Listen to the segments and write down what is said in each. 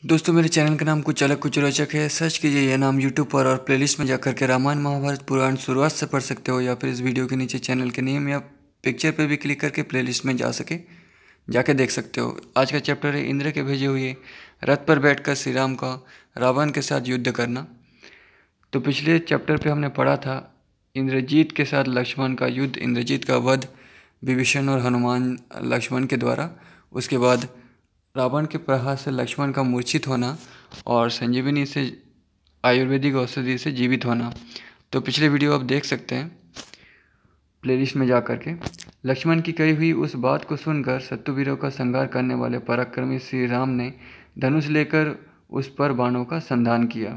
दोस्तों, मेरे चैनल का नाम कुछ अलग कुछ रोचक है। सर्च कीजिए यह नाम यूट्यूब पर और प्लेलिस्ट में जाकर के रामायण महाभारत पुराण शुरुआत से पढ़ सकते हो, या फिर इस वीडियो के नीचे चैनल के नेम या पिक्चर पर भी क्लिक करके प्लेलिस्ट में जाके देख सकते हो। आज का चैप्टर है इंद्र के भेजे हुए रथ पर बैठकर श्री राम का रावण के साथ युद्ध करना। तो पिछले चैप्टर पे हमने पढ़ा था इंद्रजीत के साथ लक्ष्मण का युद्ध, इंद्रजीत का वध विभीषण और हनुमान लक्ष्मण के द्वारा। उसके बाद रावण के प्रहार से लक्ष्मण का मूर्छित होना और संजीवनी से आयुर्वेदिक औषधि से जीवित होना। तो पिछले वीडियो आप देख सकते हैं प्लेलिस्ट में जा कर के। लक्ष्मण की कही हुई उस बात को सुनकर शत्रुवीरों का संहार करने वाले पराक्रमी श्री राम ने धनुष लेकर उस पर बाणों का संधान किया।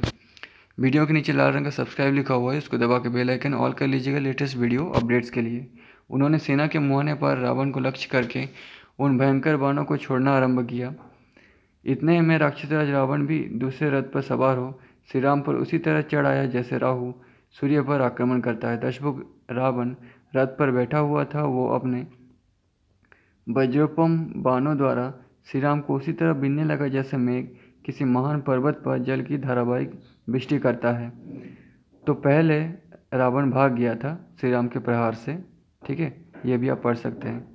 वीडियो के नीचे लाल रंग का सब्सक्राइब लिखा हुआ है, उसको दबा के बेल आइकन ऑल कर लीजिएगा लेटेस्ट वीडियो अपडेट्स के लिए। उन्होंने सेना के मुहाने पर रावण को लक्ष्य करके उन भयंकर बाणों को छोड़ना आरंभ किया। इतने में राक्षसराज रावण भी दूसरे रथ पर सवार हो श्री राम पर उसी तरह चढ़ आया जैसे राहु सूर्य पर आक्रमण करता है। दशमुख रावण रथ पर बैठा हुआ था। वो अपने वज्रोपम बाणों द्वारा श्री राम को उसी तरह बीनने लगा जैसे मेघ किसी महान पर्वत पर जल की धारावाहिक वृष्टि करता है। तो पहले रावण भाग गया था श्री राम के प्रहार से, ठीक है, ये भी आप पढ़ सकते हैं।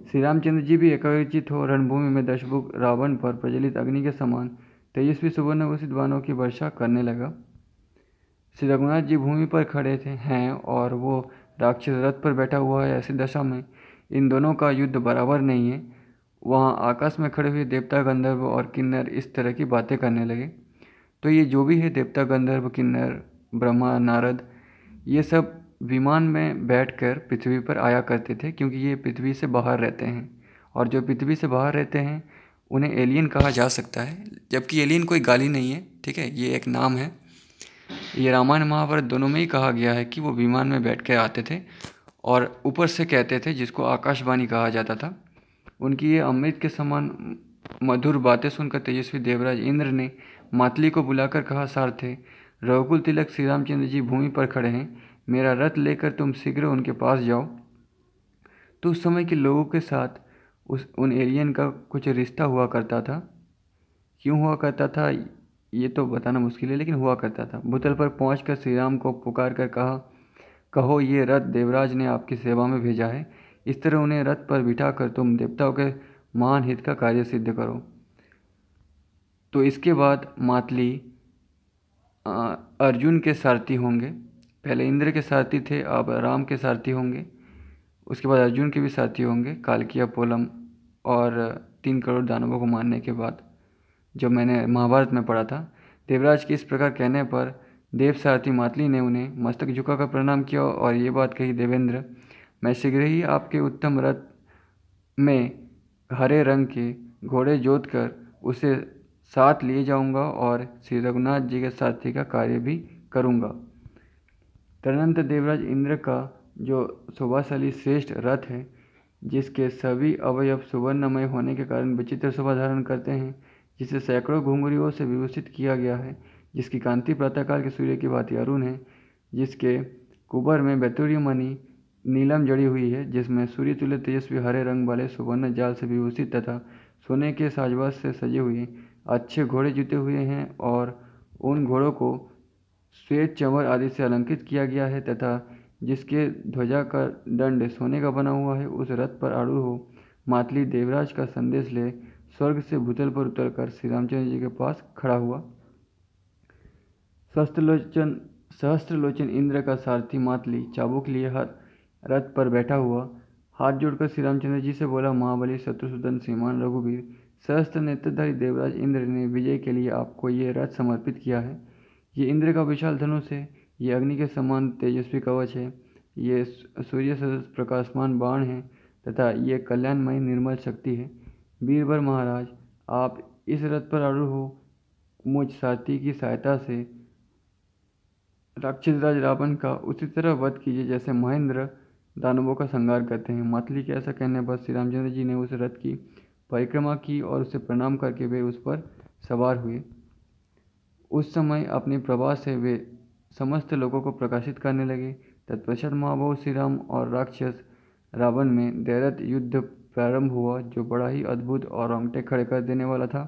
श्री रामचंद्र जी भी एकाग्रचित हो रणभूमि में दशमुख रावण पर प्रज्वलित अग्नि के समान तेजस्वी सुवर्ण घोषित बाणों की वर्षा करने लगा। श्री रघुनाथ जी भूमि पर खड़े हैं और वो राक्षस रथ पर बैठा हुआ है। ऐसी दशा में इन दोनों का युद्ध बराबर नहीं है। वहाँ आकाश में खड़े हुए देवता गंधर्व और किन्नर इस तरह की बातें करने लगे। तो ये जो भी है देवता गंधर्व किन्नर ब्रह्मा नारद, ये सब विमान में बैठकर पृथ्वी पर आया करते थे, क्योंकि ये पृथ्वी से बाहर रहते हैं और जो पृथ्वी से बाहर रहते हैं उन्हें एलियन कहा जा सकता है, जबकि एलियन कोई गाली नहीं है, ठीक है, ये एक नाम है। ये रामायण महाभारत दोनों में ही कहा गया है कि वो विमान में बैठ कर आते थे और ऊपर से कहते थे, जिसको आकाशवाणी कहा जाता था। उनकी ये अमृत के समान मधुर बातें सुनकर तेजस्वी देवराज इंद्र ने मातली को बुलाकर कहा, सारथे रघुकुल तिलक श्री रामचंद्र जी भूमि पर खड़े हैं, मेरा रथ लेकर तुम शीघ्र उनके पास जाओ। तो उस समय के लोगों के साथ उन एलियन का कुछ रिश्ता हुआ करता था। क्यों हुआ करता था ये तो बताना मुश्किल है, लेकिन हुआ करता था। भूतल पर पहुंचकर श्री राम को पुकार कर कहा, कहो ये रथ देवराज ने आपकी सेवा में भेजा है। इस तरह उन्हें रथ पर बिठाकर तुम देवताओं के महान हित का कार्य सिद्ध करो। तो इसके बाद मातली अर्जुन के सारथी होंगे। पहले इंद्र के सारथी थे, अब राम के सारथी होंगे। उसके बाद अर्जुन के भी सारथी होंगे, कालकिया पोलम और 3 करोड़ दानवों को मारने के बाद, जो मैंने महाभारत में पढ़ा था। देवराज के इस प्रकार कहने पर देव सारथी मातली ने उन्हें मस्तक झुकाकर प्रणाम किया और ये बात कही, देवेंद्र मैं शीघ्र ही आपके उत्तम रथ में हरे रंग के घोड़े जोत कर उसे साथ लिए जाऊंगा और श्री रघुनाथ जी के सारथी का कार्य भी करूंगा। तदनंतर देवराज इंद्र का जो शोभाशाली श्रेष्ठ रथ है, जिसके सभी अवयव सुवर्णमय होने के कारण विचित्र शोभा धारण करते हैं, जिसे सैकड़ों घुंघरुओं से विभूषित किया गया है, जिसकी कांति प्रातःकाल के सूर्य की भांति अरुण है, जिसके कुबर में बैतूर्य मणि नीलम जड़ी हुई है, जिसमें सूर्य तुल्य तेजस्वी हरे रंग वाले सुवर्ण जाल से विभूषित तथा सोने के साजवाज से सजे हुए अच्छे घोड़े जुते हुए हैं, और उन घोड़ों को श्वेत चंवर आदि से अलंकृत किया गया है, तथा जिसके ध्वजा का दंड सोने का बना हुआ है, उस रथ पर आरूढ़ हो मातली देवराज का संदेश ले स्वर्ग से भूतल पर उतरकर श्री रामचंद्र जी के पास खड़ा हुआ। सहस्त्रलोचन इंद्र का सारथी मातली चाबुक लिए रथ पर बैठा हुआ हाथ जोड़कर श्री रामचंद्र जी से बोला, महाबली शत्रुसूदन श्रीमान रघुवीर, सहस्त्र नेत्रधारी देवराज इंद्र ने विजय के लिए आपको ये रथ समर्पित किया है। ये इंद्र का विशाल धनुष है, ये अग्नि के समान तेजस्वी कवच है, ये सूर्य सदृश प्रकाशमान बाण है, तथा ये कल्याणमयी निर्मल शक्ति है। वीरवर महाराज, आप इस रथ पर आरूढ़ हो मुझ सारथी की सहायता से राक्षसराज रावण का उसी तरह वध कीजिए जैसे महेंद्र दानवों का संहार करते हैं। मातली के ऐसा कहने पर श्री रामचंद्र जी ने उस रथ की परिक्रमा की और उसे प्रणाम करके वे उस पर सवार हुए। उस समय अपनी प्रभा से वे समस्त लोगों को प्रकाशित करने लगे। तत्पश्चात महाबाहु श्री राम और राक्षस रावण में दैरथ युद्ध प्रारंभ हुआ, जो बड़ा ही अद्भुत और रोंगटे खड़े कर देने वाला था।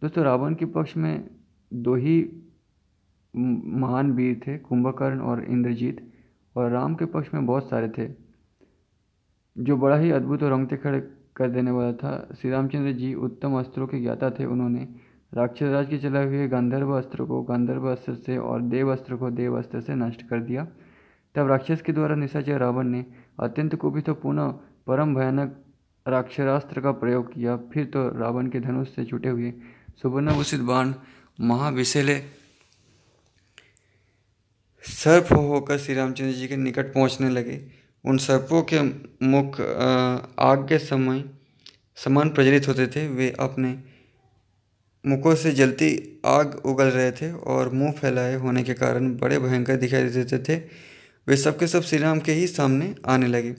दोस्तों, रावण के पक्ष में दो ही महान वीर थे, कुंभकर्ण और इंद्रजीत, और राम के पक्ष में बहुत सारे थे। जो बड़ा ही अद्भुत और रोंगटे खड़े कर देने वाला था। श्री रामचंद्र जी उत्तम अस्त्रों के ज्ञाता थे। उन्होंने राक्षस राज के चलाए हुए गांधर्व अस्त्र को गांधर्व अस्त्र से और देव अस्त्र को देव अस्त्र से नष्ट कर दिया। तब राक्षस के द्वारा निशाचर रावण ने अत्यंत कुपित तो पुनः परम भयानक राक्षसास्त्र का प्रयोग किया। फिर तो रावण के धनुष से छूटे हुए सुवर्णभूषित बाण महाविषैले सर्प होकर श्री रामचंद्र जी के निकट पहुंचने लगे। उन सर्पों के मुख आग के समान प्रज्वलित होते थे। वे अपने मुखों से जलती आग उगल रहे थे और मुंह फैलाए होने के कारण बड़े भयंकर दिखाई देते थे। वे सबके सब श्री राम के ही सामने आने लगे।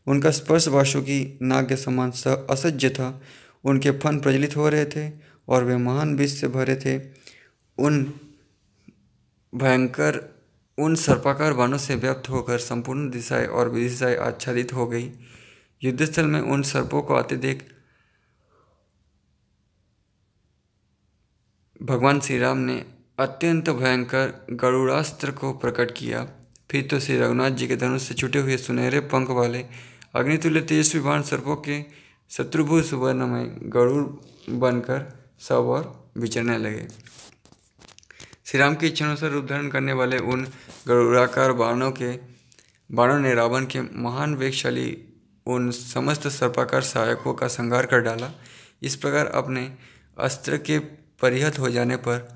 उनका स्पर्श वासुकी नाग के समान असह्य था। उनके फन प्रज्वलित हो रहे थे और वे महान विष से भरे थे। उन सर्पाकार बाणों से व्याप्त होकर संपूर्ण दिशाएं और विदिशाएं आच्छादित हो गई। युद्धस्थल में उन सर्पों को आते देख भगवान श्री राम ने अत्यंत भयंकर गरुड़ास्त्र को प्रकट किया। फिर तो श्री रघुनाथ जी के धनुष से छूटे हुए सुनहरे पंख वाले अग्नितुल्य तेजस्वी बाण सर्पों के शत्रुभुज सुवर्णमय गरुड़ बनकर सब और विचरने लगे। श्री राम की इच्छानुसार रूप धारण करने वाले उन गरुड़ाकार बाणों ने रावण के महान वेगशाली उन समस्त सर्पाकार सहायकों का संहार कर डाला। इस प्रकार अपने अस्त्र के परिहत हो जाने पर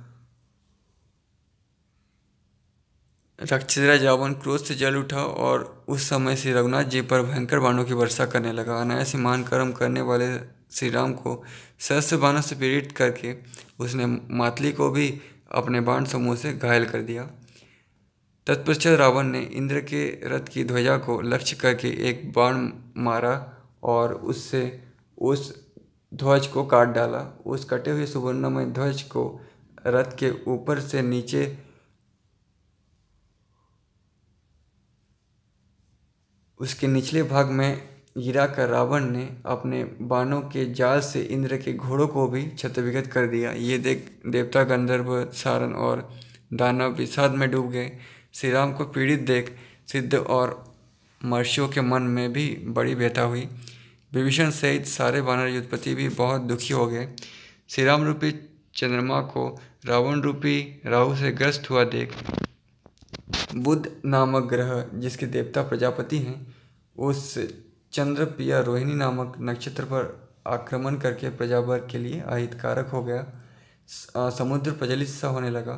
राक्षसराज रावण क्रोध से जल उठा और उस समय श्री रघुनाथ जी पर भयंकर बाणों की वर्षा करने लगा। अनायास ही महान कर्म करने वाले श्री राम को सहस्त्र बाणों से पीड़ित करके उसने मातली को भी अपने बाण समूह से घायल कर दिया। तत्पश्चात रावण ने इंद्र के रथ की ध्वजा को लक्ष्य करके एक बाण मारा और उससे उस ध्वज को काट डाला। उस कटे हुए सुवर्णमय ध्वज को रथ के ऊपर से नीचे उसके निचले भाग में गिराकर रावण ने अपने बाणों के जाल से इंद्र के घोड़ों को भी क्षतविगत कर दिया। ये देख देवता गंधर्व सारण और दानव विषाद में डूब गए। श्री राम को पीड़ित देख सिद्ध और महर्षियों के मन में भी बड़ी व्यथा हुई। विभीषण सहित सारे वानर युद्धपति भी बहुत दुखी हो गए। श्री राम रूपी चंद्रमा को रावण रूपी राहु से ग्रस्त हुआ देख बुध नामक ग्रह, जिसके देवता प्रजापति हैं, उस चंद्र प्रिया रोहिणी नामक नक्षत्र पर आक्रमण करके प्रजावर्ग के लिए अहितकारक हो गया। समुद्र प्रज्वलित सा होने लगा।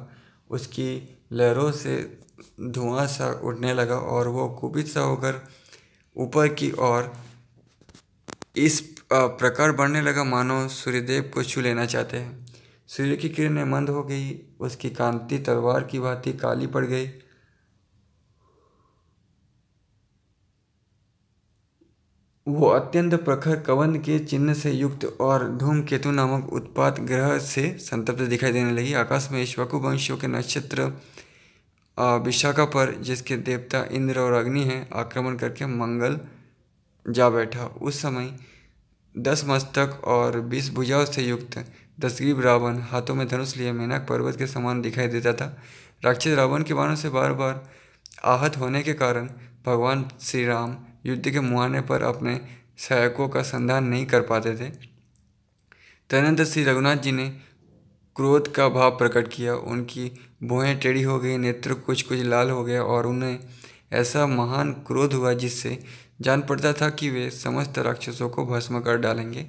उसकी लहरों से धुआं सा उठने लगा और वो कुपित सा होकर ऊपर की ओर इस प्रकार बढ़ने लगा मानो सूर्यदेव को छू लेना चाहते हैं। सूर्य की किरणें मंद हो गई। उसकी कांति तलवार की भांति काली पड़ गई। वो अत्यंत प्रखर कवंद के चिन्ह से युक्त और धूमकेतु नामक उत्पात ग्रह से संतप्त दिखाई देने लगी। आकाश में इक्ष्वाकु वंशियों के नक्षत्र विशाखा पर, जिसके देवता इंद्र और अग्नि हैं, आक्रमण करके मंगल जा बैठा। उस समय 10 मस्तक और 20 भुजाओं से युक्त 10 ग्रीव रावण हाथों में धनुष लिए मेनाक पर्वत के समान दिखाई देता था। राक्षस रावण के बाणों से बार बार आहत होने के कारण भगवान श्री राम युद्ध के मुहाने पर अपने सहायकों का संधान नहीं कर पाते थे। तदनंतर श्री रघुनाथ जी ने क्रोध का भाव प्रकट किया। उनकी भुहें टेढ़ी हो गई, नेत्र कुछ कुछ लाल हो गए और उन्हें ऐसा महान क्रोध हुआ जिससे जान पड़ता था कि वे समस्त राक्षसों को भस्म कर डालेंगे।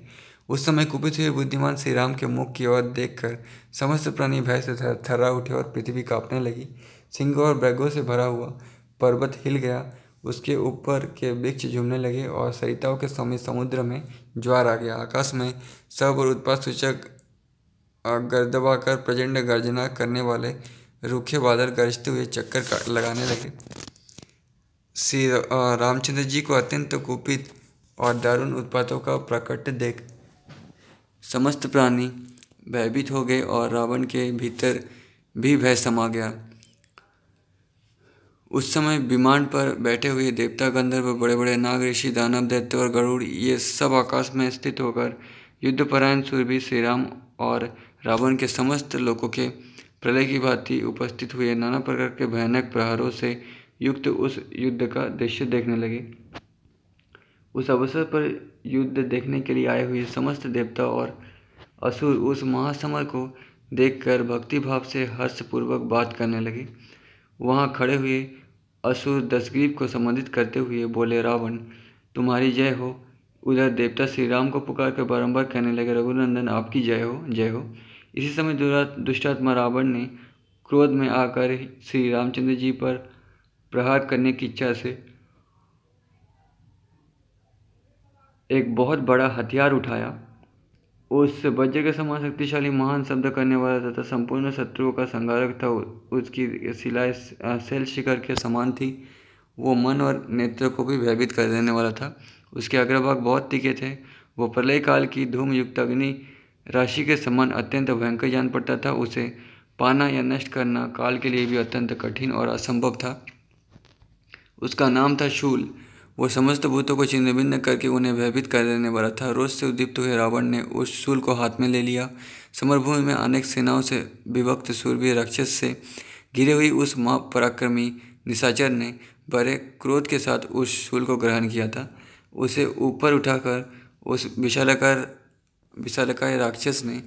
उस समय कुपित हुए बुद्धिमान श्री राम के मुख की ओर देखकर समस्त प्राणी भय से थर्रा उठे और पृथ्वी कांपने लगी। सिंहों और बैघों से भरा हुआ पर्वत हिल गया। उसके ऊपर के वृक्ष झूमने लगे और सरिताओं के समित समुद्र में ज्वार आ गया। आकाश में सब और उत्पात सूचक गर्दबाकर प्रचंड गर्जना करने वाले रूखे बादल गरजते हुए चक्कर लगाने लगे। श्री रामचंद्र जी को अत्यंत कुपित और दारुण उत्पातों का प्रकट देख समस्त प्राणी भयभीत हो गए और रावण के भीतर भी भय समा गया। उस समय विमान पर बैठे हुए देवता गंधर्व, बड़े बड़े नाग, ऋषि, दानव, दैत्य और गरुड़, ये सब आकाश में स्थित होकर युद्धपरायण शूरवीर श्री राम और रावण के समस्त लोगों के प्रलय की भांति उपस्थित हुए नाना प्रकार के भयानक प्रहारों से युक्त उस युद्ध का दृश्य देखने लगे। उस अवसर पर युद्ध देखने के लिए आए हुए समस्त देवता और असुर उस महासमर को देखकर भक्ति भाव से हर्षपूर्वक बात करने लगे। वहाँ खड़े हुए असुर दशग्रीव को संबोधित करते हुए बोले, रावण तुम्हारी जय हो। उधर देवता श्री राम को पुकार कर बारंबार कहने लगे, रघुनंदन आपकी जय हो, जय हो। इसी समय दुष्टात्मा रावण ने क्रोध में आकर श्री रामचंद्र जी पर प्रहार करने की इच्छा से एक बहुत बड़ा हथियार उठाया। उस वज्र के समान शक्तिशाली महान शब्द करने वाला तथा संपूर्ण शत्रुओं का संहारक था। उसकी शिलाएं शैल शिखर के समान थी। वो मन और नेत्र को भी भयभीत कर देने वाला था। उसके अग्रभाग बहुत तीखे थे। वो प्रलय काल की धूम युक्त अग्नि राशि के समान अत्यंत भयंकर जान पड़ता था। उसे पाना या नष्ट करना काल के लिए भी अत्यंत कठिन और असंभव था। उसका नाम था शूल। वो समस्त भूतों को छिन्न भिन्न करके उन्हें भयभीत कर देने वाला था। रोष से उद्दीप्त हुए रावण ने उस शूल को हाथ में ले लिया। समरभूमि में अनेक सेनाओं से विभक्त शूरवीर राक्षस से घिरी हुई उस महापराक्रमी निशाचर ने बड़े क्रोध के साथ उस शूल को ग्रहण किया था। उसे ऊपर उठाकर उस विशालकाय राक्षस ने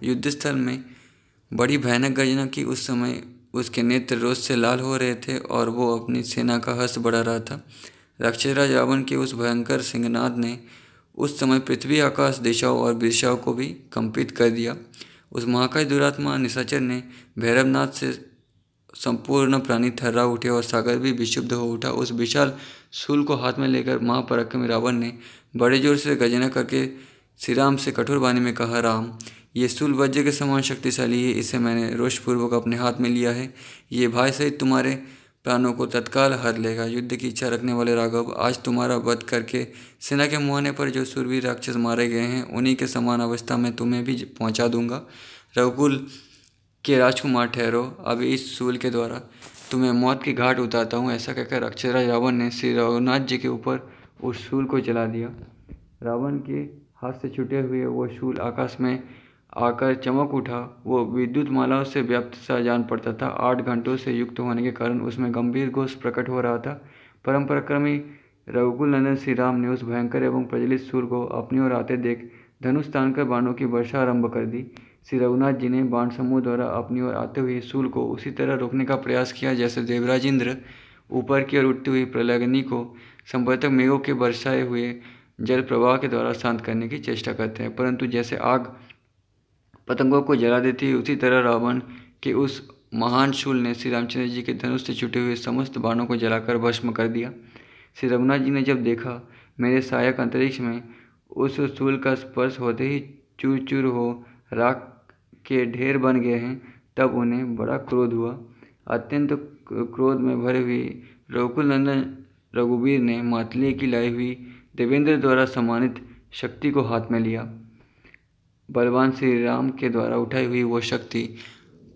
युद्धस्थल में बड़ी भयानक गर्जना की। उस समय उसके नेत्र रोष से लाल हो रहे थे और वो अपनी सेना का हर्ष बढ़ा रहा था। राक्षसराज रावण के उस भयंकर सिंहनाद ने उस समय पृथ्वी, आकाश, दिशाओं और दिशाओं को भी कंपित कर दिया। उस महाकाय दुरात्मा निशाचर ने भैरवनाथ से संपूर्ण प्राणी थर्रा उठे और सागर भी विक्षुब्ध हो उठा। उस विशाल शूल को हाथ में लेकर महापराक्रमी रावण ने बड़े जोर से गर्जना करके श्री राम से कठोर वाणी में कहा, राम ये शूल वज्र के समान शक्तिशाली है। इसे मैंने रोषपूर्वक अपने हाथ में लिया है। ये भाई सहित तुम्हारे प्राणों को तत्काल हर लेगा। युद्ध की इच्छा रखने वाले राघव, आज तुम्हारा वध करके सेना के मुहाने पर जो सूरवीर राक्षस मारे गए हैं उन्हीं के समान अवस्था में तुम्हें भी पहुंचा दूंगा। रघुकुल के राजकुमार ठहरो, अब इस शूल के द्वारा तुम्हें मौत की घाट उतारता हूँ। ऐसा कहकर राक्षसराज रावण ने श्री रघुनाथ जी के ऊपर उस शूल को जला दिया। रावण के हाथ से छूटे हुए वो शूल आकाश में आकर चमक उठा। वो विद्युत मालाओं से व्याप्त सा जान पड़ता था। 8 घंटों से युक्त होने के कारण उसमें गंभीर घोष प्रकट हो रहा था। परम पराक्रमी रघुकुल नंदन श्री राम ने उस भयंकर एवं प्रज्वलित शूल को अपनी ओर आते देख धनुष तानकर बाणों की वर्षा आरंभ कर दी। श्री रघुनाथ जी ने बाण समूह द्वारा अपनी ओर आते हुए शूल को उसी तरह रोकने का प्रयास किया जैसे देवराज इंद्र ऊपर की ओर उठती हुई प्रलयग्नि को संवर्तक मेघों के बरसाए हुए जल प्रवाह के द्वारा शांत करने की चेष्टा करते हैं। परंतु जैसे आग पतंगों को जला देती है, उसी तरह रावण के उस महान शूल ने श्री रामचंद्र जी के धनुष से छूटे हुए समस्त बाणों को जलाकर भस्म कर दिया। श्री रघुनाथ जी ने जब देखा मेरे सहायक अंतरिक्ष में उस शूल का स्पर्श होते ही चूर चूर हो राख के ढेर बन गए हैं, तब उन्हें बड़ा क्रोध हुआ। अत्यंत क्रोध में भरे हुए रघुकुल नंदन रघुवीर ने मातली की लाई हुई देवेंद्र द्वारा सम्मानित शक्ति को हाथ में लिया। बलवान श्री राम के द्वारा उठाई हुई वो शक्ति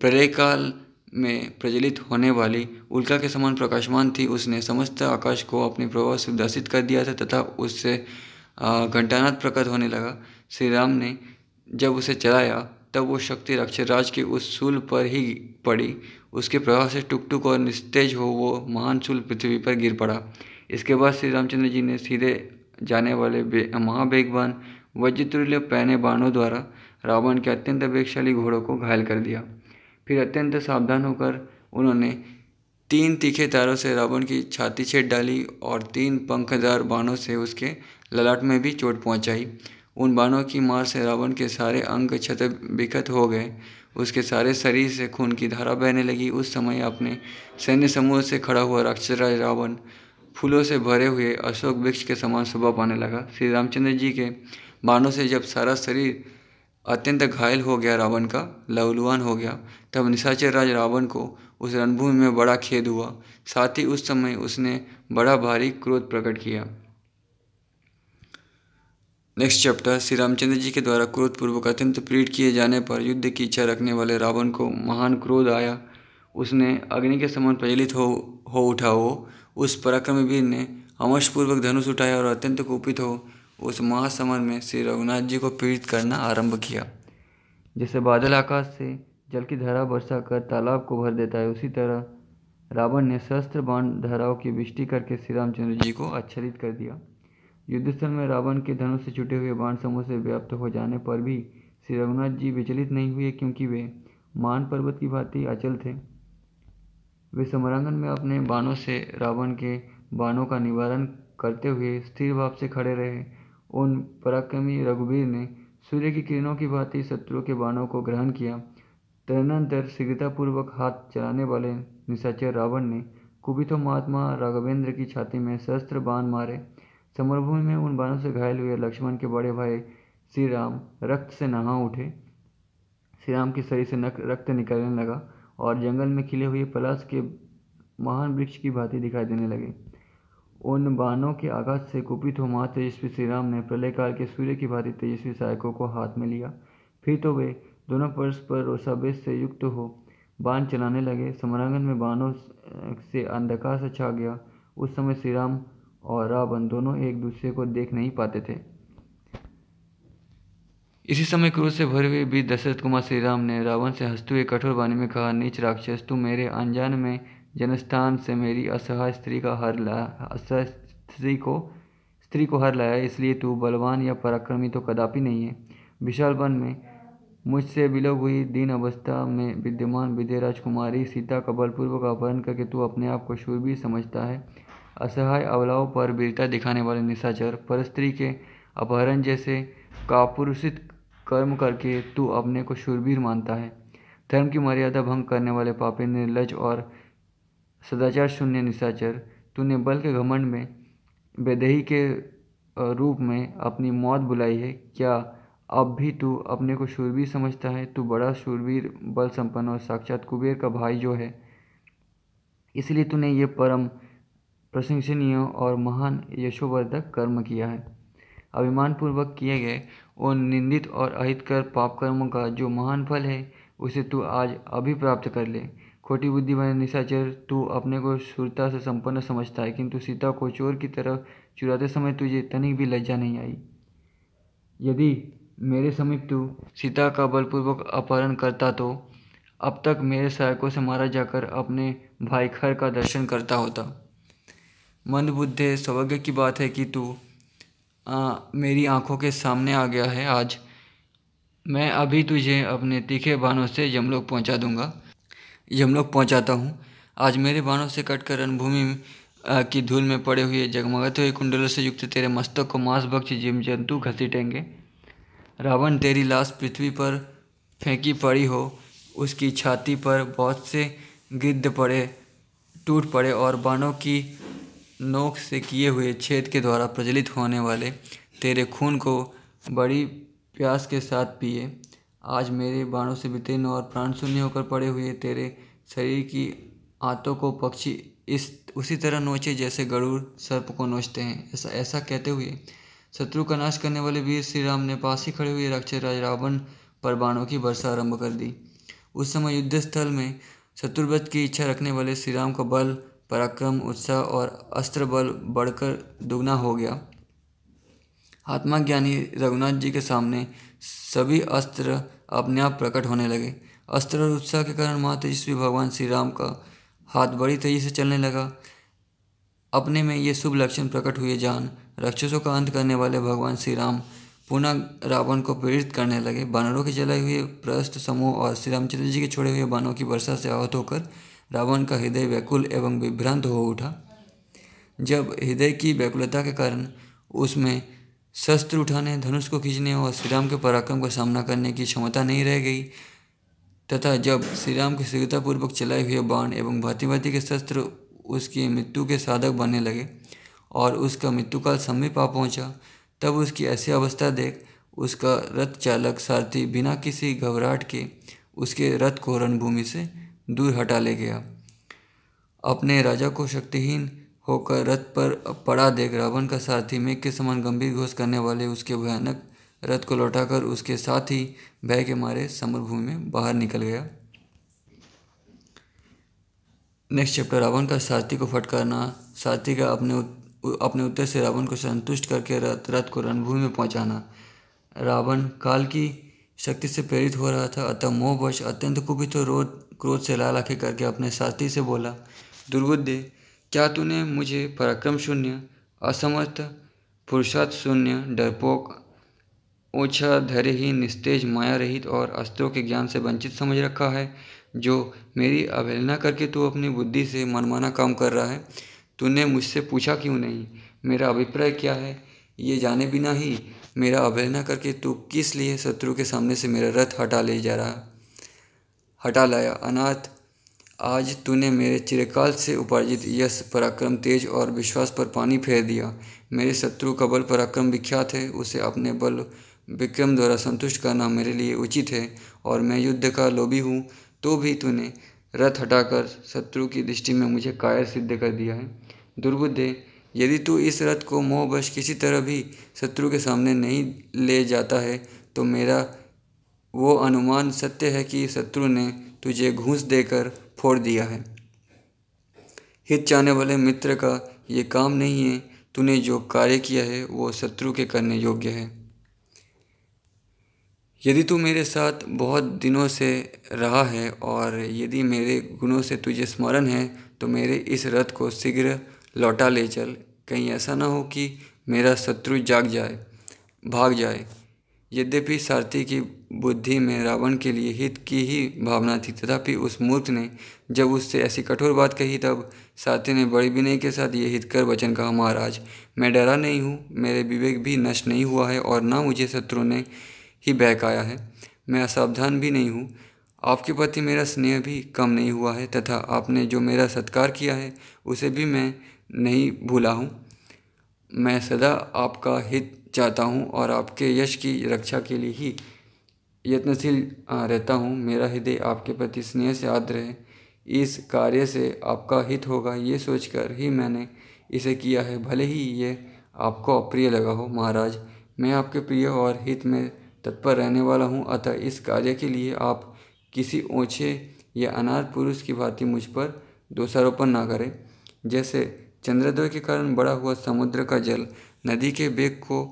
प्रलय काल में प्रज्वलित होने वाली उल्का के समान प्रकाशमान थी। उसने समस्त आकाश को अपने प्रभाव से उदासित कर दिया था तथा उससे घंटानाद प्रकट होने लगा। श्री राम ने जब उसे चलाया तब वो शक्ति राक्षसराज के उस शूल पर ही पड़ी। उसके प्रभाव से टुक टुक और निस्तेज हो वो महान शूल पृथ्वी पर गिर पड़ा। इसके बाद श्री रामचंद्र जी ने सीधे जाने वाले महावेगवान वज्रतुल्य पैने बाणों द्वारा रावण के अत्यंत वेगशाली घोड़ों को घायल कर दिया। फिर अत्यंत सावधान होकर उन्होंने 3 तीखे तारों से रावण की छाती छेद डाली और 3 पंखदार बाणों से उसके ललाट में भी चोट पहुंचाई। उन बाणों की मार से रावण के सारे अंग क्षत विक्षत हो गए। उसके सारे शरीर से खून की धारा बहने लगी। उस समय अपने सैन्य समूह से खड़ा हुआ राक्षसराज रावण फूलों से भरे हुए अशोक वृक्ष के समान शोभा पाने लगा। श्री रामचंद्र जी के बाणों से जब सारा शरीर अत्यंत घायल हो गया, रावण का लहूलुहान हो गया, तब निशाचर राज रावण को उस रणभूमि में बड़ा खेद हुआ। साथ ही उस समय उसने बड़ा भारी क्रोध प्रकट किया। Next chapter. श्री रामचंद्र जी के द्वारा क्रोधपूर्वक अत्यंत पीड़ित किए जाने पर युद्ध की इच्छा रखने वाले रावण को महान क्रोध आया। उसने अग्नि के समान प्रज्वलित हो उठा। हो उस पराक्रमी वीर ने अमरपूर्वक धनुष उठाया और अत्यंत कुपित हो उस महासमर में श्री रघुनाथ जी को पीड़ित करना आरंभ किया। जैसे बादल आकाश से जल की धारा बरसा कर तालाब को भर देता है, उसी तरह रावण ने सहस्त्र बाण धाराओं की वृष्टि करके श्री रामचंद्र जी को आच्छादित कर दिया। युद्धस्थल में रावण के धनुष से छूटे हुए बाण समूह से व्याप्त हो जाने पर भी श्री रघुनाथ जी विचलित नहीं हुए, क्योंकि वे मान पर्वत की भांति अचल थे। वे समरांगन में अपने बाणों से रावण के बाणों का निवारण करते हुए स्थिर भाव से खड़े रहे। उन पराक्रमी रघुवीर ने सूर्य की किरणों की भांति शत्रुओं के बाणों को ग्रहण किया। तदनंतर शीघ्रतापूर्वक हाथ चलाने वाले निशाचर रावण ने कुपित महात्मा राघवेंद्र की छाती में सहस्त्र बाण मारे। समरभूमि में उन बाणों से घायल हुए लक्ष्मण के बड़े भाई श्री राम रक्त से नहा उठे। श्री राम के शरीर से रक्त निकलने लगा और जंगल में खिले हुए पलाश के महान वृक्ष की भांति दिखाई देने लगे। उन बाणों के आघात से कुपित हो महातेजस्वी श्री राम ने प्रलय काल के सूर्य की भांति तेजस्वी सहायकों को हाथ में लिया। फिर तो वे दोनों परस्पर रोषावेश से युक्त हो बाण चलाने लगे। समरांगन में बाणों से अंधकार सा छा गया। उस समय श्री राम और रावण दोनों एक दूसरे को देख नहीं पाते थे। इसी समय क्रोध से भरे हुए बीर दशरथ कुमार श्री राम ने रावण से हंसते हुए कठोर वाणी में कहा, नीच राक्षस, तू मेरे अनजान में जनस्थान से मेरी असहाय स्त्री को हर लाया, इसलिए तू बलवान या पराक्रमी तो कदापि नहीं है। विशाल वन में मुझसे विलग हुई दीन अवस्था में विद्यमान विजय राजकुमारी सीता का बलपूर्वक अपहरण करके तू अपने आप को शूरवीर समझता है। असहाय अबलाओं पर वीरता दिखाने वाले निशाचर, परस्त्री के अपहरण जैसे कापुरुषित कर्म करके तू अपने को शूरवीर मानता है। धर्म की मर्यादा भंग करने वाले पापी, निर्लज और सदाचार शून्य निशाचर, तूने बल के घमंड में वैदेही के रूप में अपनी मौत बुलाई है। क्या अब भी तू अपने को शूरवीर समझता है? तू बड़ा शूरवीर, बल संपन्न और साक्षात कुबेर का भाई जो है, इसलिए तूने ये परम प्रशंसनीय और महान यशोवर्धक कर्म किया है। अभिमान पूर्वक किए गए उन निंदित और अहितकर पाप कर्मों का जो महान फल है, उसे तू आज अभी प्राप्त कर ले। खोटी बुद्धि वाले निशाचर, तू अपने को शूरता से संपन्न समझता है, किंतु सीता को चोर की तरह चुराते समय तुझे तनिक भी लज्जा नहीं आई। यदि मेरे समीप तू सीता का बलपूर्वक अपहरण करता तो अब तक मेरे सहायकों से मारा जाकर अपने भाई खर का दर्शन करता होता। मंदबुद्धे, सौभाग्य की बात है कि तू मेरी आंखों के सामने आ गया है। आज मैं अभी तुझे अपने तीखे बाणों से यमलोक पहुंचाता हूँ। आज मेरे बाणों से कटकर रणभूमि की धूल में पड़े हुए जगमगाते हुए कुंडलों से युक्त तेरे मस्तक को मांसभक्षी जीव जंतु घसीटेंगे। रावण, तेरी लाश पृथ्वी पर फेंकी पड़ी हो, उसकी छाती पर बहुत से गिद्ध टूट पड़े और बाणों की नोक से किए हुए छेद के द्वारा प्रज्वलित होने वाले तेरे खून को बड़ी प्यास के साथ पिए। आज मेरे बाणों से वितीर्ण और प्राण शून्य होकर पड़े हुए तेरे शरीर की आंतों को पक्षी उसी तरह नोचे जैसे गरुड़ सर्प को नोचते हैं। ऐसा कहते हुए शत्रु का नाश करने वाले वीर श्री राम ने पास ही खड़े हुए राक्षस राज रावण पर बाणों की वर्षा आरंभ कर दी। उस समय युद्ध स्थल में शत्रुवध की इच्छा रखने वाले श्री राम का बल, पराक्रम, उत्साह और अस्त्र बल बढ़कर दुगना हो गया। आत्मज्ञानी रघुनाथ जी के सामने सभी अस्त्र अपने आप प्रकट होने लगे। अस्त्र और उत्साह के कारण महातेजस्वी भगवान श्री राम का हाथ बड़ी तेजी से चलने लगा। अपने में ये शुभ लक्षण प्रकट हुए जान राक्षसों का अंत करने वाले भगवान श्री राम पुनः रावण को प्रेरित करने लगे। बानरों के जलाए हुए प्रस्थ समूह और श्री रामचंद्र जी के छोड़े हुए बाणों की वर्षा से आहत होकर रावण का हृदय व्याकुल एवं विभ्रांत हो उठा। जब हृदय की व्याकुलता के कारण उसमें शस्त्र उठाने, धनुष को खींचने और श्री राम के पराक्रम का सामना करने की क्षमता नहीं रह गई, तथा जब श्री राम के शीघ्रतापूर्वक चलाए हुए बाण एवं भांति भांति के शस्त्र उसकी मृत्यु के साधक बनने लगे और उसका मृत्युकाल समीप आ पहुँचा, तब उसकी ऐसी अवस्था देख उसका रथ चालक सारथी बिना किसी घबराहट के उसके रथ को रणभूमि से दूर हटा ले गया। अपने राजा को शक्तिहीन होकर रथ पर पड़ा देख रावण का सारथी मेघ के समान गंभीर घोष करने वाले उसके भयानक रथ को लौटाकर उसके साथ ही भय के मारे समरभूमि में बाहर निकल गया। नेक्स्ट चैप्टर, रावण का सारथी को फटकारना। सारथी का अपने उत्तर से रावण को संतुष्ट करके रथ को रणभूमि में पहुंचाना। रावण काल की शक्ति से प्रेरित हो रहा था, अतः मोहवश अत्यंत कुपित और क्रोध से लाल आंखें करके अपने साथी से बोला, दुर्बुद्धे, क्या तूने मुझे पराक्रम शून्य, असमर्थ, पुरुषार्थ शून्य, डरपोक, ओछा, धैर्यहीन, निस्तेज, माया रहित और अस्त्रों के ज्ञान से वंचित समझ रखा है, जो मेरी अवहेलना करके तू अपनी बुद्धि से मनमाना काम कर रहा है? तूने मुझसे पूछा क्यों नहीं, मेरा अभिप्राय क्या है, ये जाने बिना ही मेरा अवहेलना करके तू किस लिए शत्रु के सामने से मेरा रथ हटा लाया? अनाथ, आज तूने मेरे चिरकाल से उपार्जित यश, पराक्रम, तेज और विश्वास पर पानी फेर दिया। मेरे शत्रु का बल पराक्रम विख्यात है, उसे अपने बल विक्रम द्वारा संतुष्ट करना मेरे लिए उचित है, और मैं युद्ध का लोभी हूँ, तो भी तूने रथ हटाकर शत्रु की दृष्टि में मुझे कायर सिद्ध कर दिया है। दुर्बुद्धे, यदि तू इस रथ को मोहवश किसी तरह भी शत्रु के सामने नहीं ले जाता है, तो मेरा वो अनुमान सत्य है कि शत्रु ने तुझे घूंस देकर फोड़ दिया है। हित चाहने वाले मित्र का ये काम नहीं है। तूने जो कार्य किया है वो शत्रु के करने योग्य है। यदि तू मेरे साथ बहुत दिनों से रहा है और यदि मेरे गुणों से तुझे स्मरण है, तो मेरे इस रथ को शीघ्र लौटा ले चल। कहीं ऐसा ना हो कि मेरा शत्रु भाग जाए। यद्यपि सारथी की बुद्धि में रावण के लिए हित की ही भावना थी, तथापि उस मूर्ख ने जब उससे ऐसी कठोर बात कही, तब सारथी ने बड़ी विनय के साथ ये हितकर वचन कहा, महाराज, मैं डरा नहीं हूँ, मेरे विवेक भी नष्ट नहीं हुआ है और ना मुझे शत्रु ने ही बहकाया है। मैं असावधान भी नहीं हूँ। आपके प्रति मेरा स्नेह भी कम नहीं हुआ है, तथा आपने जो मेरा सत्कार किया है उसे भी मैं नहीं भूला हूँ। मैं सदा आपका हित चाहता हूँ और आपके यश की रक्षा के लिए ही यत्नशील रहता हूँ। मेरा हृदय आपके प्रति स्नेह से आर्द्र है। इस कार्य से आपका हित होगा, ये सोचकर ही मैंने इसे किया है, भले ही ये आपको अप्रिय लगा हो। महाराज, मैं आपके प्रिय और हित में तत्पर रहने वाला हूँ, अतः इस कार्य के लिए आप किसी ओछे या अनाथ पुरुष की भांति मुझ पर दोषारोपण ना करें। जैसे चंद्रोदय के कारण बड़ा हुआ समुद्र का जल नदी के वेग को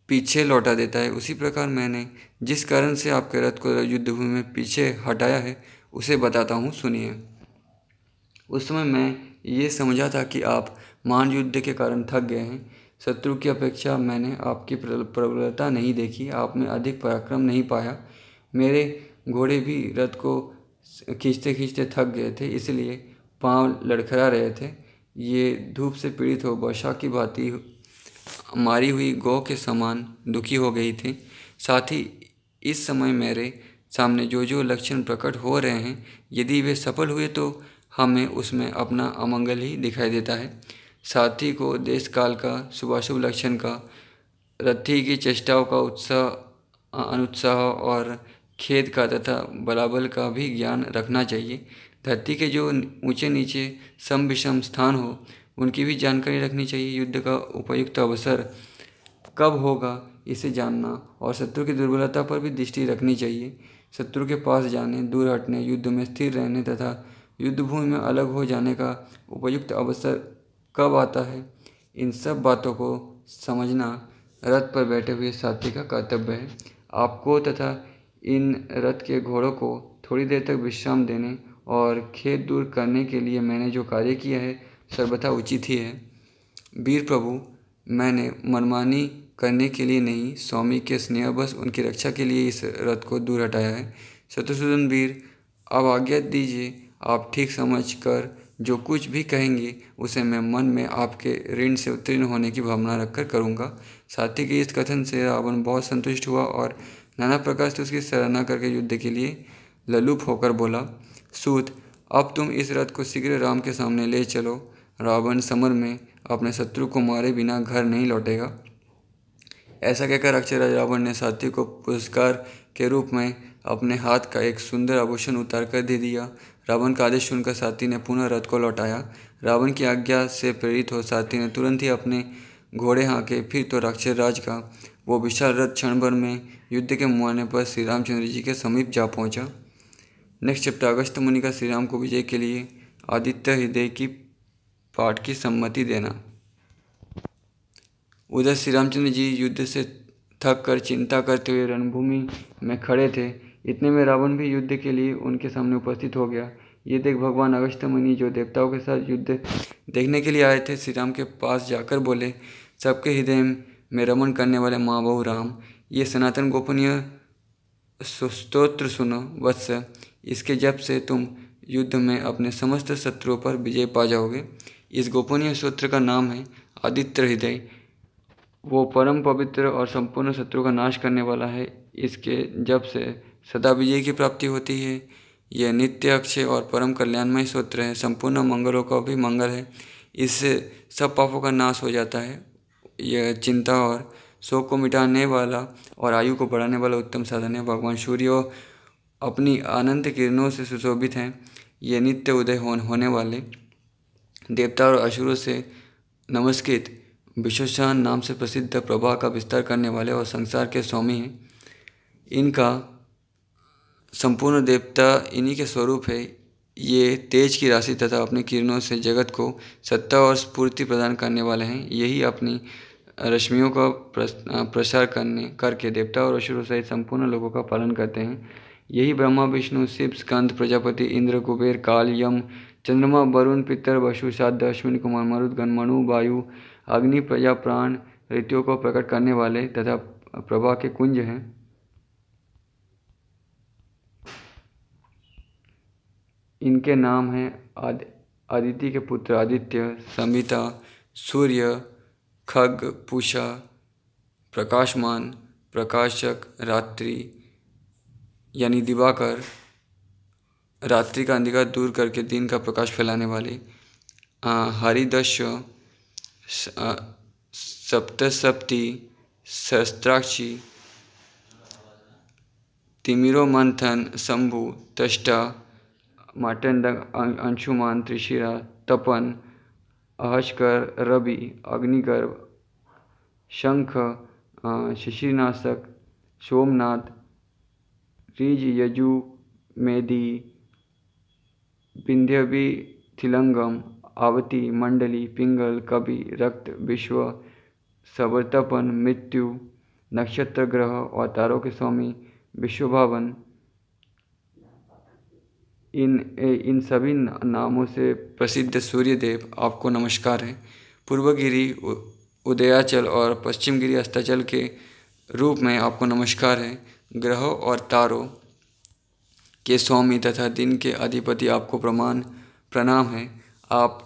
पीछे लौटा देता है, उसी प्रकार मैंने जिस कारण से आपके रथ को युद्धभूमि में पीछे हटाया है उसे बताता हूँ, सुनिए। उस समय मैं ये समझा था कि आप महान युद्ध के कारण थक गए हैं। शत्रु की अपेक्षा मैंने आपकी प्रबलता नहीं देखी, आप में अधिक पराक्रम नहीं पाया। मेरे घोड़े भी रथ को खींचते खींचते थक गए थे, इसलिए पांव लड़खड़ा रहे थे। ये धूप से पीड़ित हो वर्षा की भांति मारी हुई गौ के समान दुखी हो गई थी। साथ ही इस समय मेरे सामने जो जो लक्षण प्रकट हो रहे हैं, यदि वे सफल हुए तो हमें उसमें अपना अमंगल ही दिखाई देता है। साथी को देश काल का, शुभाशुभ लक्षण का, रथी की चेष्टाओं का अनुत्साह और खेद का तथा बलाबल का भी ज्ञान रखना चाहिए। धरती के जो ऊंचे नीचे सम विषम स्थान हो उनकी भी जानकारी रखनी चाहिए। युद्ध का उपयुक्त अवसर कब होगा इसे जानना और शत्रु की दुर्बलता पर भी दृष्टि रखनी चाहिए। शत्रु के पास जाने, दूर हटने, युद्ध में स्थिर रहने तथा युद्धभूमि में अलग हो जाने का उपयुक्त अवसर कब आता है, इन सब बातों को समझना रथ पर बैठे हुए साथी का कर्तव्य है। आपको तथा इन रथ के घोड़ों को थोड़ी देर तक विश्राम देने और खेद दूर करने के लिए मैंने जो कार्य किया है सर्वथा उचित ही है। वीर प्रभु, मैंने मनमानी करने के लिए नहीं, स्वामी के स्नेहवश उनकी रक्षा के लिए इस रथ को दूर हटाया है। शत्रुसूदन वीर, अब आज्ञा दीजिए। आप ठीक समझ कर जो कुछ भी कहेंगे उसे मैं मन में आपके ऋण से उत्तीर्ण होने की भावना रखकर करूँगा। साथी के इस कथन से रावण बहुत संतुष्ट हुआ और नाना प्रकार से उसकी सराहना करके युद्ध के लिए ललुप होकर बोला, सूत, अब तुम इस रथ को शीघ्र राम के सामने ले चलो। रावण समर में अपने शत्रु को मारे बिना घर नहीं लौटेगा। ऐसा कहकर अक्षयराज रावण ने साथी को पुरस्कार के रूप में अपने हाथ का एक सुंदर आभूषण उतार कर दे दिया। रावण का आदेश सुनकर साथी ने पुनः रथ को लौटाया। रावण की आज्ञा से प्रेरित हो साथी ने तुरंत ही अपने घोड़े हाँके। फिर तो अक्षयराज का वो विशाल रथ क्षण भर में युद्ध के मुहाने पर श्री रामचंद्र जी के समीप जा पहुँचा। नेक्स्ट चैप्टर, अगस्त मुनि का श्री राम को विजय के लिए आदित्य हृदय की पाठ की सम्मति देना। उधर श्री रामचंद्र जी युद्ध से थक कर चिंता करते हुए रणभूमि में खड़े थे। इतने में रावण भी युद्ध के लिए उनके सामने उपस्थित हो गया। ये देख भगवान अगस्त्य मुनि, जो देवताओं के साथ युद्ध देखने के लिए आए थे, श्री राम के पास जाकर बोले, सबके हृदय में रमण करने वाले माँ बहू राम, ये सनातन गोपनीय स्तोत्र सुनो वत्स। इसके जप से तुम युद्ध में अपने समस्त शत्रुओं पर विजय पा जाओगे। इस गोपनीय स्तोत्र का नाम है आदित्य हृदय। वो परम पवित्र और संपूर्ण शत्रु का नाश करने वाला है। इसके जप से सदा विजय की प्राप्ति होती है। यह नित्य अक्षय और परम कल्याणमय स्तोत्र है। संपूर्ण मंगलों का भी मंगल है। इससे सब पापों का नाश हो जाता है। यह चिंता और शोक को मिटाने वाला और आयु को बढ़ाने वाला उत्तम साधन है। भगवान सूर्य अपनी अनंत किरणों से सुशोभित हैं। ये नित्य उदय होने वाले देवता और असुरों से नमस्कृत विश्वशान नाम से प्रसिद्ध प्रभा का विस्तार करने वाले और संसार के स्वामी हैं। इनका संपूर्ण देवता इन्हीं के स्वरूप है। ये तेज की राशि तथा अपनी किरणों से जगत को सत्ता और स्फूर्ति प्रदान करने वाले हैं। यही अपनी रश्मियों का प्रसार करके देवता और असुरों सहित संपूर्ण लोगों का पालन करते हैं। यही ब्रह्मा विष्णु शिव स्कंद प्रजापति इंद्र कुबेर काल यम चंद्रमा वरुण पितर वसु श्राद्ध अश्विनी कुमार मरुदगण मनु वायु अग्नि प्रजा प्राण ऋतुओं को प्रकट करने वाले तथा प्रभा के कुंज हैं। इनके नाम हैं आदिति के पुत्र आदित्य, संहिता, सूर्य, खग, पूषा, प्रकाशमान, प्रकाशक, रात्रि यानी दिवाकर, रात्रि का अंधकार दूर करके दिन का प्रकाश फैलाने वाले, हरिदश, सप्तसप्ती, सहस्त्राक्षी, तिमिरो मंथन, शंभु, तष्टा, मार्तंडक, अंशुमान, त्रिशिरा, तपन, अहस्कर, रवि, अग्निगर्भ, शंख, शिशिरनाशक, सोमनाथ, ऋज, यजु, मेधी, विंध्यवी, थिलंगम, आवती, मंडली, पिंगल, कवि, रक्त, विश्व, सवर्तपन, मृत्यु, नक्षत्र ग्रह और तारों के स्वामी विश्वभावन। इन सभी नामों से प्रसिद्ध सूर्यदेव आपको नमस्कार है। पूर्वगिरी उदयाचल और पश्चिमगिरी अस्ताचल के रूप में आपको नमस्कार है। ग्रहों और तारों के स्वामी तथा दिन के अधिपति आपको प्रणाम है। आप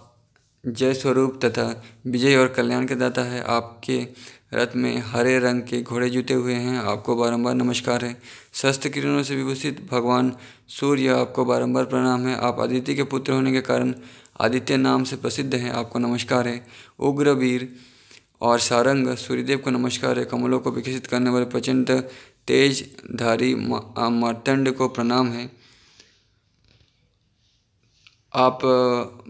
जय स्वरूप तथा विजय और कल्याण के दाता है। आपके रथ में हरे रंग के घोड़े जुते हुए हैं। आपको बारंबार नमस्कार है। शस्त्र किरणों से विभूषित भगवान सूर्य आपको बारंबार प्रणाम है। आप आदित्य के पुत्र होने के कारण आदित्य नाम से प्रसिद्ध हैं। आपको नमस्कार है। उग्र वीर और सारंग सूर्यदेव को नमस्कार है। कमलों को विकसित करने वाले प्रचंड तेजधारी मार्तंड को प्रणाम है। आप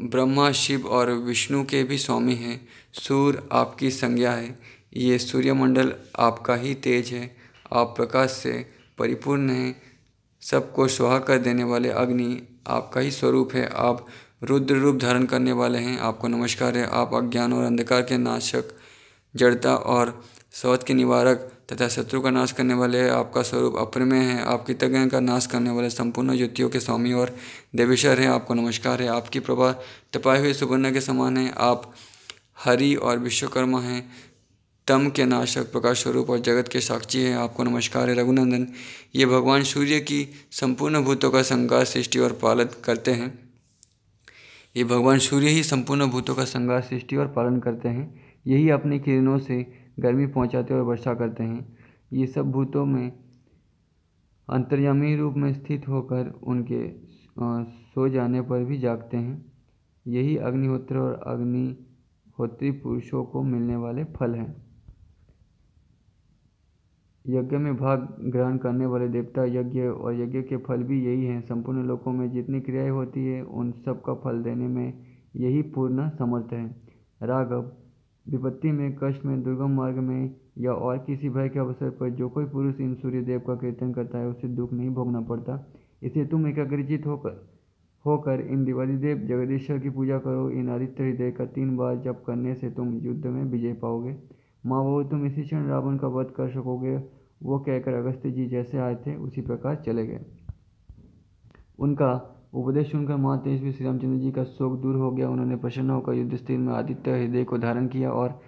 ब्रह्मा शिव और विष्णु के भी स्वामी हैं। सूर्य आपकी संज्ञा है। ये सूर्यमंडल आपका ही तेज है। आप प्रकाश से परिपूर्ण हैं। सबको स्वाहा कर देने वाले अग्नि आपका ही स्वरूप है। आप रुद्र रूप धारण करने वाले हैं। आपको नमस्कार है। आप अज्ञान और अंधकार के नाशक, जड़ता और शौच के निवारक तथा शत्रु का नाश करने वाले हैं। आपका स्वरूप अप्रमेय है। आप कृतज्ञ का नाश करने वाले संपूर्ण ज्योतियों के स्वामी और देवेश्वर हैं। आपको नमस्कार है। आपकी प्रभा तपाए हुए सुवर्ण के समान है। आप हरि और विश्वकर्मा हैं। तम के नाशक, प्रकाश स्वरूप और जगत के साक्षी हैं। आपको नमस्कार है। रघुनंदन, ये भगवान सूर्य की संपूर्ण भूतों का संहार, सृष्टि और पालन करते हैं। ये भगवान सूर्य ही संपूर्ण भूतों का संहार, सृष्टि और पालन करते हैं। यही अपनी किरणों से गर्मी पहुंचाते और वर्षा करते हैं। ये सब भूतों में अंतर्यामी रूप में स्थित होकर उनके सो जाने पर भी जागते हैं। यही अग्निहोत्र और अग्निहोत्री पुरुषों को मिलने वाले फल हैं। यज्ञ में भाग ग्रहण करने वाले देवता यज्ञ और यज्ञ के फल भी यही हैं। संपूर्ण लोकों में जितनी क्रियाएं होती है उन सब का फल देने में यही पूर्ण समर्थ है। राघव, विपत्ति में, कष्ट में, दुर्गम मार्ग में या और किसी भय के अवसर पर जो कोई पुरुष इन सूर्यदेव का कीर्तन करता है उसे दुख नहीं भोगना पड़ता। इसलिए तुम एकाग्रचित होकर इन दिवालीदेव जगदीश्वर की पूजा करो। इन आदित्य हृदय का 3 बार जप करने से तुम युद्ध में विजय पाओगे। माँ बहू तुम इसी क्षण रावण का वध कर सकोगे। वो कहकर अगस्त्य जी जैसे आए थे उसी प्रकार चले गए। उनका उपदेश सुनकर माँ तेजस्वी श्री रामचंद्र जी का शोक दूर हो गया। उन्होंने प्रसन्न होकर युद्धस्थल में आदित्य हृदय को धारण किया और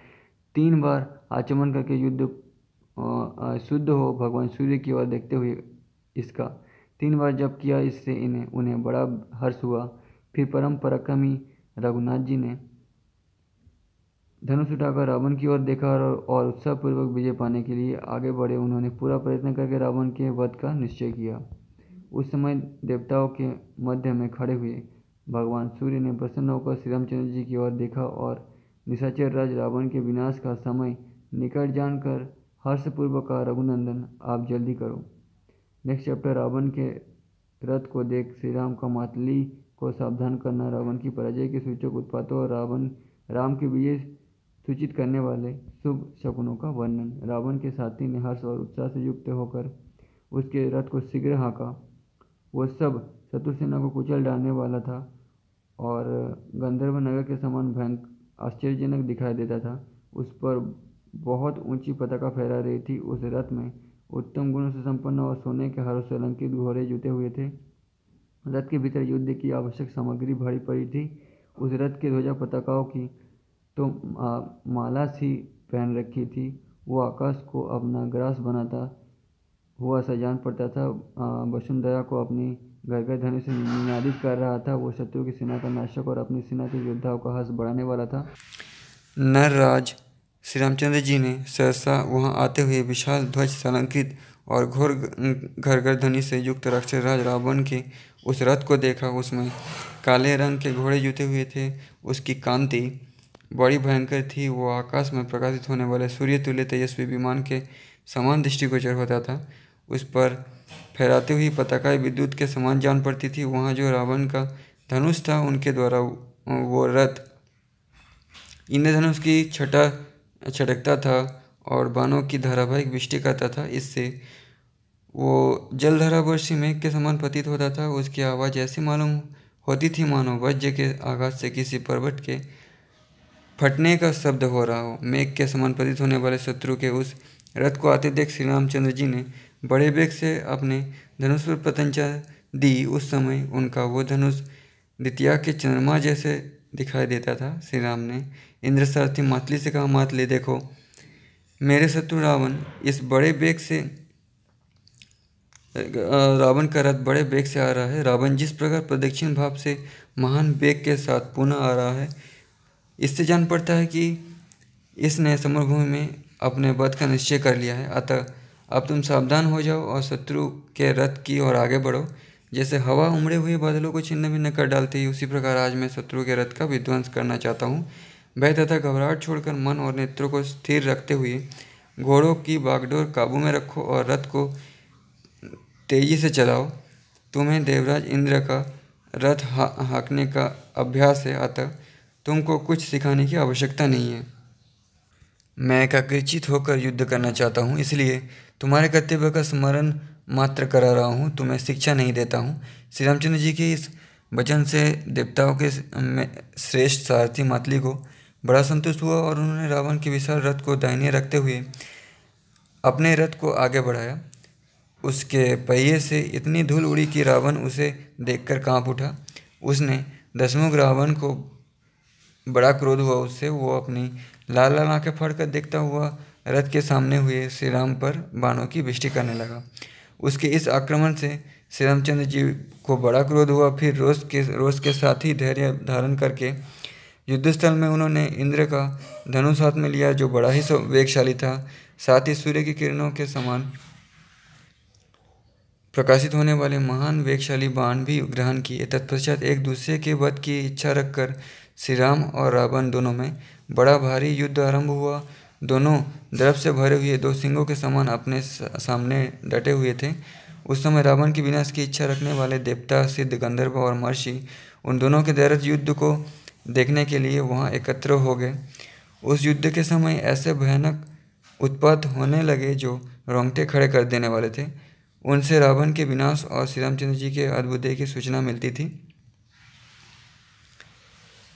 3 बार आचमन करके युद्ध शुद्ध हो भगवान सूर्य की ओर देखते हुए इसका 3 बार जप किया। इससे उन्हें बड़ा हर्ष हुआ। फिर परम पराक्रमी रघुनाथ जी ने धनुष उठाकर रावण की ओर देखा और उत्साहपूर्वक विजय पाने के लिए आगे बढ़े। उन्होंने पूरा प्रयत्न करके रावण के वध का निश्चय किया। उस समय देवताओं के मध्य में खड़े हुए भगवान सूर्य ने प्रसन्न होकर श्री रामचंद्र जी की ओर देखा और निशाचर राज रावण के विनाश का समय निकट जानकर हर्षपूर्वक कहा, रघुनंदन आप जल्दी करो। नेक्स्ट चैप्टर, रावण के रथ को देख श्री राम का मातली को सावधान करना, रावण की पराजय के सूचक उत्पातों और राम की विजय सूचित करने वाले शुभ शकुनों का वर्णन। रावण के साथी ने हर्ष और उत्साह से युक्त होकर उसके रथ को शीघ्र हाँका। वो सब शत्रु सेना को कुचल डालने वाला था और गंधर्व नगर के समान भयंकर आश्चर्यजनक दिखाई देता था। उस पर बहुत ऊंची पताका फहरा रही थी। उस रथ में उत्तम गुणों से संपन्न और सोने के हारों से अलंकृत घोड़े जुटे हुए थे। रथ के भीतर युद्ध की आवश्यक सामग्री भरी पड़ी थी। उस रथ के ध्वजा पताकाओं की तो माला सी पहन रखी थी। वो आकाश को अपना ग्रास बनाता हुआ सा जान पड़ता था। वसुंधरा को अपनी गरगर ध्वनि से निनादित कर रहा था। वो शत्रु की सेना का नाशक और अपनी सेना के योद्धाओं का हर्ष बढ़ाने वाला था। नरराज श्री रामचंद्र जी ने सहसा वहां आते हुए विशाल ध्वज से अलंकृत और घोर गरगर ध्वनि से युक्त राक्षस राज रावण के उस रथ को देखा। उसमें काले रंग के घोड़े जुटे हुए थे। उसकी कांति बड़ी भयंकर थी। वो आकाश में प्रकाशित होने वाले सूर्य तुल्य तेजस्वी विमान के समान दृष्टिगोचर होता था। उस पर फहराती हुई पताकाएं विद्युत के समान जान पड़ती थी। वहाँ जो रावण का धनुष था उनके द्वारा वो रथ इंद्रधनुष की छटकता था और बाणों की धारावाहिक वृष्टि करता था। इससे वो जलधारा वर्षी मेघ के समान प्रतीत होता था। उसकी आवाज़ ऐसी मालूम होती थी मानो वज्र के आघात से किसी पर्वत के फटने का शब्द हो रहा हो। मेघ के समान प्रतीत होने वाले शत्रु के उस रथ को आते देख श्री रामचंद्र जी ने बड़े वेग से अपने धनुष पर प्रत्यंचा दी। उस समय उनका वो धनुष द्वितीया के चंद्रमा जैसे दिखाई देता था। श्री राम ने इंद्र सारथी मातली से कहा, मातली देखो, मेरे शत्रु रावण इस बड़े वेग से रावण का रथ बड़े वेग से आ रहा है। रावण जिस प्रकार प्रदक्षिण भाव से महान वेग के साथ पुनः आ रहा है, इससे जान पड़ता है कि इसने समरभूमि में अपने वध का निश्चय कर लिया है। अतः अब तुम सावधान हो जाओ और शत्रु के रथ की ओर आगे बढ़ो। जैसे हवा उमड़े हुए बादलों को छिन्न भिन्न कर डालती है, उसी प्रकार आज मैं शत्रु के रथ का विध्वंस करना चाहता हूँ। भय तथा घबराहट छोड़कर मन और नेत्रों को स्थिर रखते हुए घोड़ों की बागडोर काबू में रखो और रथ को तेजी से चलाओ। तुम्हें देवराज इंद्र का रथ हाँकने का अभ्यास है, अतः तुमको कुछ सिखाने की आवश्यकता नहीं है। मैं एकाग्रचित होकर युद्ध करना चाहता हूँ, इसलिए तुम्हारे कर्तव्य का स्मरण मात्र करा रहा हूँ, तुम्हें शिक्षा नहीं देता हूँ। श्री रामचंद्र जी के इस वचन से देवताओं के श्रेष्ठ सारथी मातली को बड़ा संतुष्ट हुआ और उन्होंने रावण के विशाल रथ को दाहिने रखते हुए अपने रथ को आगे बढ़ाया। उसके पहिए से इतनी धूल उड़ी कि रावण उसे देखकर कांप उठा। उसने दशमुख रावण को बड़ा क्रोध हुआ उससे। वो अपनी लाल लाल आंखें फाड़कर देखता हुआ रथ के सामने हुए श्री राम पर बाणों की वृष्टि करने लगा। उसके इस आक्रमण से श्री रामचंद्र जी को बड़ा क्रोध हुआ। फिर रोष के साथ ही धैर्य धारण करके युद्धस्थल में उन्होंने इंद्र का धनुष हाथ में लिया, जो बड़ा ही वेगशाली था। साथ ही सूर्य की किरणों के समान प्रकाशित होने वाले महान वेगशाली बाण भी ग्रहण किए। तत्पश्चात एक दूसरे के वध की इच्छा रखकर श्री राम और रावण दोनों में बड़ा भारी युद्ध आरंभ हुआ। दोनों द्रव से भरे हुए 2 सिंहों के समान अपने सामने डटे हुए थे। उस समय रावण की विनाश की इच्छा रखने वाले देवता, सिद्ध, गंधर्व और महर्षि उन दोनों के दैरथ युद्ध को देखने के लिए वहां एकत्र हो गए। उस युद्ध के समय ऐसे भयानक उत्पात होने लगे जो रोंगटे खड़े कर देने वाले थे। उनसे रावण के विनाश और श्री रामचंद्र जी के अद्भुत की सूचना मिलती थी।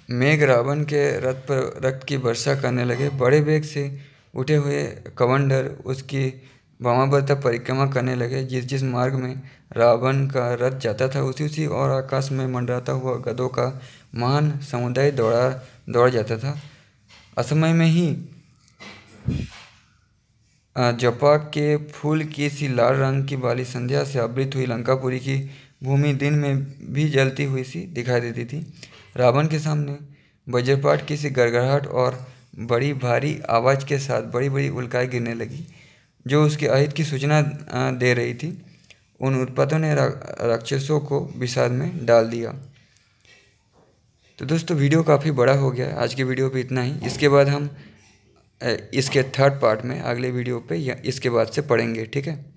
मेघ रावण के रथ पर रक्त की वर्षा करने लगे। बड़े वेग से उठे हुए कवंडर उसकी वामावर्त तक परिक्रमा करने लगे। जिस जिस मार्ग में रावण का रथ जाता था उसी उसी और आकाश में मंडराता हुआ गधों का महान समुदाय दौड़ जाता था। असमय में ही जपा के फूल की सी लाल रंग की वाली संध्या से आवृत हुई लंकापुरी की भूमि दिन में भी जलती हुई सी दिखाई देती थी। रावण के सामने वज्रपात की सी गड़गड़ाहट और बड़ी भारी आवाज़ के साथ बड़ी बड़ी उल्काएं गिरने लगी, जो उसके अहित की सूचना दे रही थी। उन उत्पातों ने राक्षसों को विषाद में डाल दिया। तो दोस्तों वीडियो काफ़ी बड़ा हो गया है, आज की वीडियो पे इतना ही। इसके बाद हम इसके थर्ड पार्ट में अगले वीडियो पे या इसके बाद से पढ़ेंगे, ठीक है।